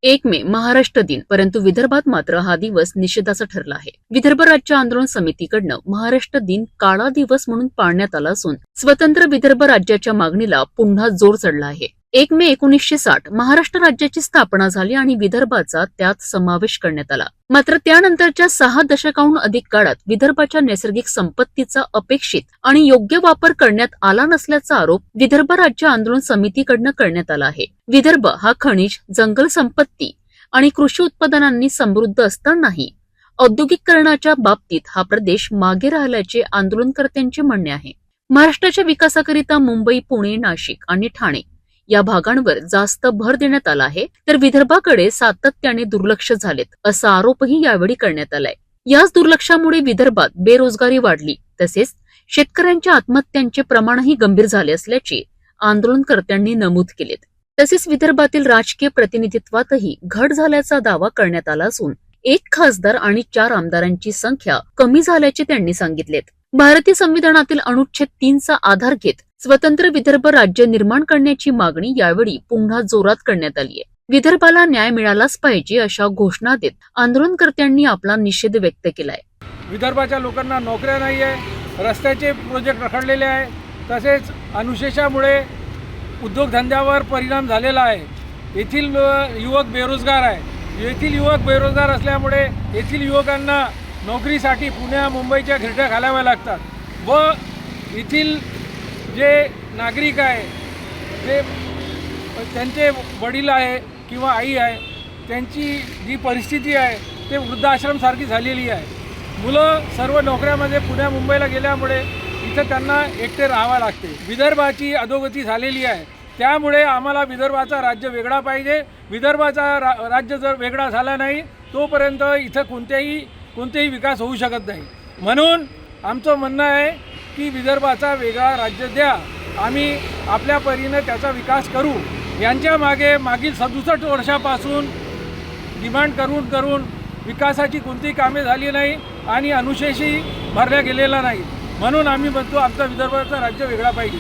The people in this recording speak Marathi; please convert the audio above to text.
1 मे महाराष्ट्र दिन, परंतु विदर्भात मात्र हा दिवस निषेधाचा ठरला आहे। विदर्भ राज्य आंदोलन समितीकडनं महाराष्ट्र दिन काळा दिवस म्हणून पाळण्यात आला असून स्वतंत्र विदर्भ राज्याच्या मागणीला पुन्हा जोर चढला आहे। 1 मे 1960 महाराष्ट्र राज्याची स्थापना झाली आणि विदर्भाचा त्यात समावेश करण्यात आला। मात्र त्यानंतरच्या 6 दशकांहून अधिक काळात विदर्भाच्या नैसर्गिक संपत्तीचा अपेक्षित आणि योग्य वापर करण्यात आला नसल्याचा आरोप विदर्भ राज्य आंदोलन समितीकडनं करण्यात आला आहे। विदर्भ हा खनिज, जंगल संपत्ती आणि कृषी उत्पादनांनी समृद्ध असतानाही औद्योगिकरणाच्या बाबतीत हा प्रदेश मागे राहिल्याचे आंदोलनकर्त्यांचे म्हणणे आहे। महाराष्ट्राच्या विकासाकरिता मुंबई, पुणे, नाशिक आणि ठाणे या भागांवर जास्त भर देण्यात आला आहे, तर विदर्भाकडे सातत्याने दुर्लक्ष झालेत, असा आरोपही यावेळी करण्यात आलाय। याच दुर्लक्षामुळे विदर्भात बेरोजगारी वाढली, तसेच शेतकऱ्यांच्या आत्महत्यांचे प्रमाणही गंभीर झाले असल्याचे आंदोलनकर्त्यांनी नमूद केलेत। तसेच विदर्भातील राजकीय प्रतिनिधित्वातही घट झाल्याचा दावा करण्यात आला असून 1 खासदार आणि 4 आमदारांची संख्या कमी झाल्याचे त्यांनी सांगितलेत। भारतीय संविधानातील अनुच्छेद 3चा आधार घेत स्वतंत्र विदर्भ राज्य निर्माण करण्याची मागणी यावेळी पुन्हा जोरात करण्यात आली आहे। विदर्भाला न्याय मिळालाच पाहिजे अशा घोषणा देत आंदोलनकर्त्यांनी आपला निषेध व्यक्त केलाय। विदर्भाच्या लोकांना नोकऱ्या नाहीये, रस्त्याचे प्रोजेक्ट रखडलेले आहे, तसेच अनुशेषामुळे उद्योगधंद्यावर परिणाम झालेला आहे। येथील युवक बेरोजगार आहे। येथील युवक बेरोजगार असल्यामुळे येथील युवकांना नोकरीसाठी पुण्या मुंबईच्या घिरट्या घालाव्या लागतात व येथील जे नागरिक आहे, जे त्यांचे वडील आहे किंवा आई आहे, त्यांची जी परिस्थिती आहे ते वृद्धाश्रमसारखी झालेली आहे। मुलं सर्व नोकऱ्यामध्ये पुण्या मुंबईला गेल्यामुळे इथं त्यांना एकटे राहावं लागते। विदर्भाची अधोगती झालेली आहे, त्यामुळे आम्हाला विदर्भाचा राज्य वेगळा पाहिजे। विदर्भाचा राज्य जर वेगळा झाला नाही तोपर्यंत इथं कोणतेही विकास होऊ शकत नाही। म्हणून आमचं म्हणणं आहे की विदर्भाचा वेगळा राज्य द्या, आम्ही आपल्या परीने त्याचा विकास करू। यांच्या मागील 67 वर्षापासून डिमांड करून विकासाची कोणतीही कामे झाली नाही आणि अनुशेषही भरल्या गेलेला नाही। म्हणून आम्ही म्हणतो आमचा विदर्भाचा राज्य वेगळा पाहिजे।